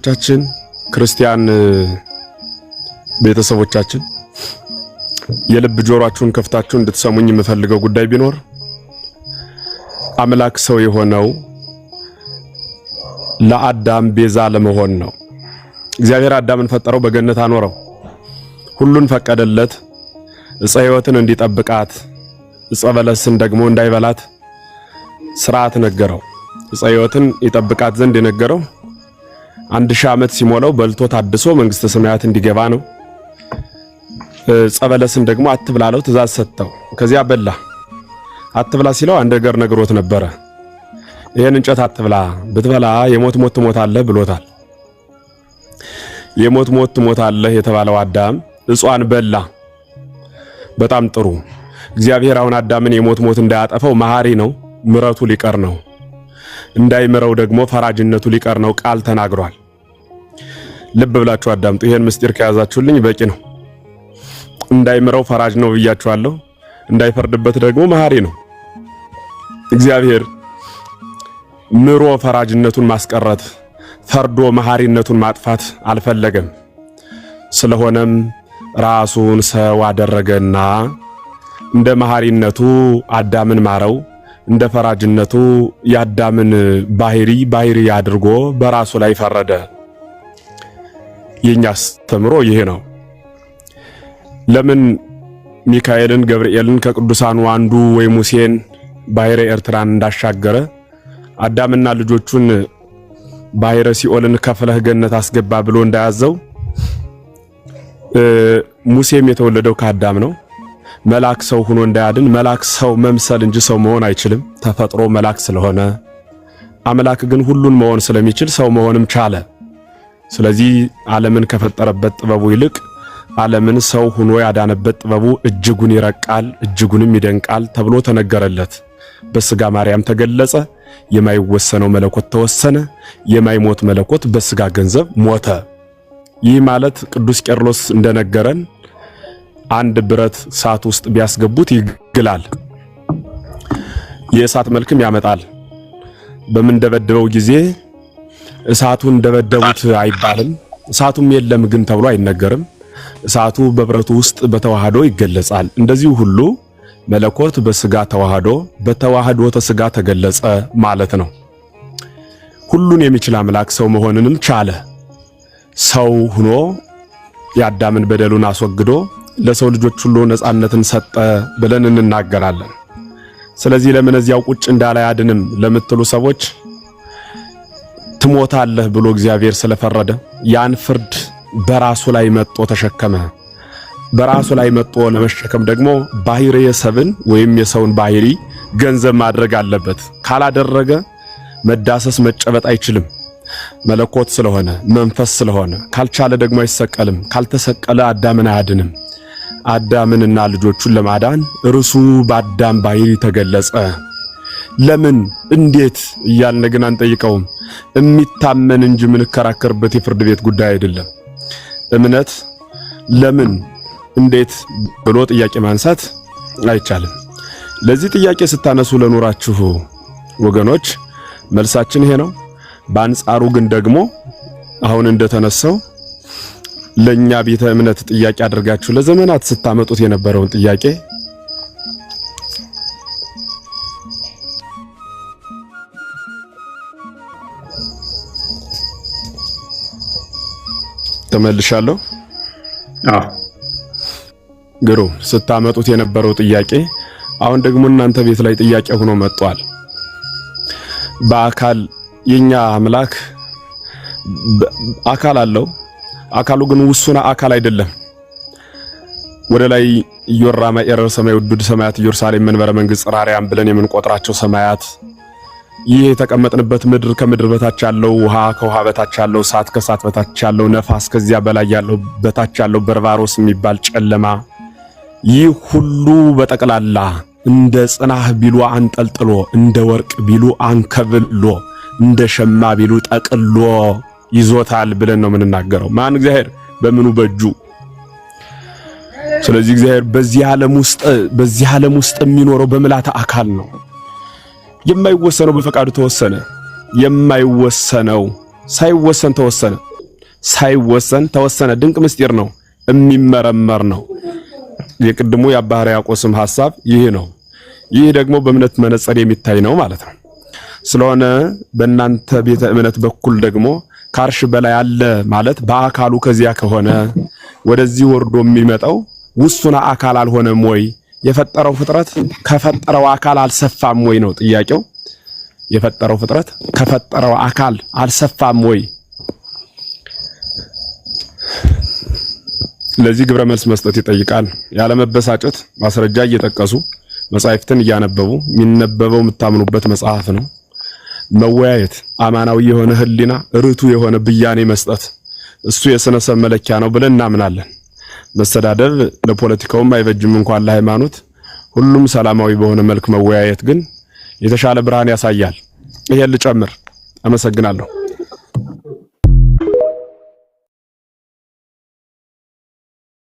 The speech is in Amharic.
ቻችን ክርስቲያን ቤተሰቦቻችን የልብ ጆሮአችሁን ከፍታችሁ እንድትሰሙኝ የምፈልገው ጉዳይ ቢኖር አምላክ ሰው የሆነው ለአዳም ቤዛ ለመሆን ነው። እግዚአብሔር አዳምን ፈጠረው፣ በገነት አኖረው፣ ሁሉን ፈቀደለት፣ ዕፀ ሕይወትን እንዲጠብቃት ዕፀ በለስን ደግሞ እንዳይበላት ሥርዓት ነገረው። ዕፀ ሕይወትን ይጠብቃት ዘንድ የነገረው 1000 ዓመት ሲሞላው በልቶ ታድሶ መንግስተ ሰማያት እንዲገባ ነው። ዕፀ በለስን ደግሞ አትብላለው ትእዛዝ ሰጠው። ከዚያ በላ። አትብላ ሲለው አንድ ነገር ነግሮት ነበረ። ይሄን እንጨት አትብላ፣ ብትበላ የሞት ሞት ትሞታለህ ብሎታል። የሞት ሞት ትሞታለህ የተባለው አዳም ዕጿን በላ። በጣም ጥሩ። እግዚአብሔር አሁን አዳምን የሞት ሞት እንዳያጠፋው መሐሪ ነው፣ ምሕረቱ ሊቀር ነው። እንዳይምረው ደግሞ ፈራጅነቱ ሊቀር ነው ቃል ተናግሯል። ልብ ብላችሁ አዳምጡ። ይሄን ምስጢር ከያዛችሁልኝ በቂ ነው። እንዳይምረው ፈራጅ ነው ብያችኋለሁ። እንዳይፈርድበት ደግሞ መሐሪ ነው። እግዚአብሔር ምሮ ፈራጅነቱን ማስቀረት፣ ፈርዶ መሐሪነቱን ማጥፋት አልፈለገም። ስለሆነም ራሱን ሰው አደረገና እንደ መሐሪነቱ አዳምን ማረው፣ እንደ ፈራጅነቱ ያዳምን ባህሪ አድርጎ በራሱ ላይ ፈረደ። የኛስ ተምሮ ይሄ ነው። ለምን ሚካኤልን ገብርኤልን ከቅዱሳኑ አንዱ ወይ ሙሴን ባህረ ኤርትራን እንዳሻገረ አዳምና ልጆቹን ባህረ ሲኦልን ከፍለህ ገነት አስገባ ብሎ እንዳያዘው ሙሴም የተወለደው ከአዳም ነው። መልአክ ሰው ሆኖ እንዳያድን መልአክ ሰው መምሰል እንጂ ሰው መሆን አይችልም። ተፈጥሮ መልአክ ስለሆነ አምላክ ግን ሁሉን መሆን ስለሚችል ሰው መሆንም ቻለ። ስለዚህ ዓለምን ከፈጠረበት ጥበቡ ይልቅ ዓለምን ሰው ሆኖ ያዳነበት ጥበቡ እጅጉን ይረቃል፣ እጅጉንም ይደንቃል ተብሎ ተነገረለት። በስጋ ማርያም ተገለጸ። የማይወሰነው መለኮት ተወሰነ። የማይሞት መለኮት በስጋ ገንዘብ ሞተ። ይህ ማለት ቅዱስ ቄርሎስ እንደነገረን አንድ ብረት እሳት ውስጥ ቢያስገቡት ይግላል፣ የእሳት መልክም ያመጣል። በምንደበደበው ጊዜ እሳቱን እንደበደቡት አይባልም። እሳቱም የለም ግን ተብሎ አይነገርም። እሳቱ በብረቱ ውስጥ በተዋህዶ ይገለጻል። እንደዚሁ ሁሉ መለኮት በስጋ ተዋህዶ በተዋህዶ ተስጋ ተገለጸ ማለት ነው። ሁሉን የሚችል አምላክ ሰው መሆንንም ቻለ። ሰው ሆኖ የአዳምን በደሉን አስወግዶ ለሰው ልጆች ሁሉ ነፃነትን ሰጠ ብለን እንናገራለን። ስለዚህ ለምን እዚያው ቁጭ እንዳለ ያድንም ለምትሉ ሰዎች ትሞታለህ ብሎ እግዚአብሔር ስለፈረደ ያን ፍርድ በራሱ ላይ መጥቶ ተሸከመ። በራሱ ላይ መጥቶ ለመሸከም ደግሞ ባህሪየ ሰብን ወይም የሰውን ባህሪ ገንዘብ ማድረግ አለበት። ካላደረገ መዳሰስ መጨበጥ አይችልም። መለኮት ስለሆነ መንፈስ ስለሆነ ካልቻለ ደግሞ አይሰቀልም። ካልተሰቀለ አዳምን አያድንም። አዳምንና ልጆቹን ለማዳን እርሱ በአዳም ባህሪ ተገለጸ። ለምን እንዴት እያልን ግን አንጠይቀውም። የሚታመን እንጂ ምንከራከርበት የፍርድ ቤት ጉዳይ አይደለም። እምነት ለምን እንዴት ብሎ ጥያቄ ማንሳት አይቻልም። ለዚህ ጥያቄ ስታነሱ ለኖራችሁ ወገኖች መልሳችን ይሄ ነው። በአንጻሩ ግን ደግሞ አሁን እንደተነሳው ለኛ ቤተ እምነት ጥያቄ አድርጋችሁ ለዘመናት ስታመጡት የነበረውን ጥያቄ ተመልሻለሁ። ግሩ ስታመጡት የነበረው ጥያቄ አሁን ደግሞ እናንተ ቤት ላይ ጥያቄ ሆኖ መጥቷል። በአካል የኛ አምላክ አካል አለው። አካሉ ግን ውሱና አካል አይደለም። ወደ ላይ ኢዮራማ ኤረር ሰማይ ውዱድ ሰማያት ኢየሩሳሌም መንበረ መንግስት ጽራሪያም ብለን የምንቆጥራቸው ሰማያት፣ ይህ የተቀመጥንበት ምድር ከምድር በታች ያለው ውሃ ከውሃ በታች ያለው እሳት ከእሳት በታች ያለው ነፋስ ከዚያ በላይ ያለው በታች ያለው በርባሮስ የሚባል ጨለማ፣ ይህ ሁሉ በጠቅላላ እንደ ጽናህ ቢሉ አንጠልጥሎ፣ እንደ ወርቅ ቢሉ አንከብሎ፣ እንደ ሸማ ቢሉ ጠቅሎ ይዞታል ብለን ነው የምንናገረው። ማን? እግዚአብሔር። በምኑ? በእጁ። ስለዚህ እግዚአብሔር በዚህ ዓለም ውስጥ የሚኖረው በምላተ አካል ነው። የማይወሰነው በፈቃዱ ተወሰነ። የማይወሰነው ሳይወሰን ተወሰነ። ሳይወሰን ተወሰነ። ድንቅ ምስጢር ነው፣ የሚመረመር ነው። የቅድሙ የአባ ሕርያቆስም ሐሳብ ይህ ነው። ይህ ደግሞ በእምነት መነጽር የሚታይ ነው ማለት ነው። ስለሆነ በእናንተ ቤተ እምነት በኩል ደግሞ ከአርሽ በላይ አለ ማለት በአካሉ ከዚያ ከሆነ ወደዚህ ወርዶ የሚመጣው ውሱን አካል አልሆነም ወይ? የፈጠረው ፍጥረት ከፈጠረው አካል አልሰፋም ወይ ነው ጥያቄው። የፈጠረው ፍጥረት ከፈጠረው አካል አልሰፋም ወይ? ለዚህ ግብረ መልስ መስጠት ይጠይቃል። ያለ መበሳጨት ማስረጃ እየጠቀሱ መጻሕፍትን እያነበቡ የሚነበበው የምታምኑበት መጽሐፍ ነው። መወያየት፣ አማናዊ የሆነ ህሊና፣ ርቱ የሆነ ብያኔ መስጠት እሱ የሥነ ሰብ መለኪያ ነው ብለን እናምናለን። መሰዳደብ ለፖለቲካውም አይበጅም እንኳን ለሃይማኖት። ሁሉም ሰላማዊ በሆነ መልክ መወያየት ግን የተሻለ ብርሃን ያሳያል። ይሄን ልጨምር። አመሰግናለሁ።